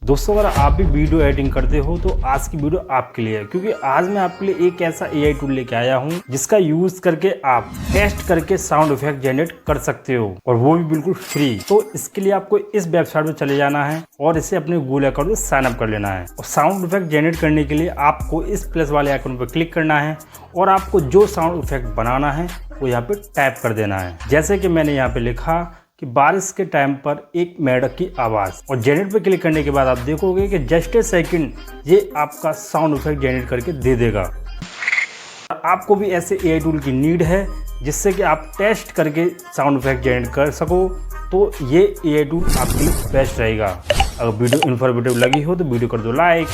दोस्तों अगर आप भी वीडियो एडिटिंग करते हो तो आज की वीडियो आपके लिए है, क्योंकि आज मैं आपके लिए एक ऐसा एआई टूल लेके आया हूं जिसका यूज करके आप टेस्ट करके साउंड इफेक्ट जनरेट कर सकते हो और वो भी बिल्कुल फ्री। तो इसके लिए आपको इस वेबसाइट में चले जाना है और इसे अपने गूगल अकाउंट में साइन अप कर लेना है। और साउंड इफेक्ट जनरेट करने के लिए आपको इस प्लस वाले आइकन पर क्लिक करना है और आपको जो साउंड इफेक्ट बनाना है वो यहाँ पे टाइप कर देना है। जैसे कि मैंने यहाँ पे लिखा कि बारिश के टाइम पर एक मेढक की आवाज़, और जनरेट पे क्लिक करने के बाद आप देखोगे कि जस्ट ए सेकंड ये आपका साउंड इफेक्ट जनरेट करके दे देगा। आपको भी ऐसे एआई टूल की नीड है जिससे कि आप टेस्ट करके साउंड इफेक्ट जनरेट कर सको, तो ये एआई टूल आपके लिए बेस्ट रहेगा। अगर वीडियो इन्फॉर्मेटिव लगी हो तो वीडियो कर दो लाइक।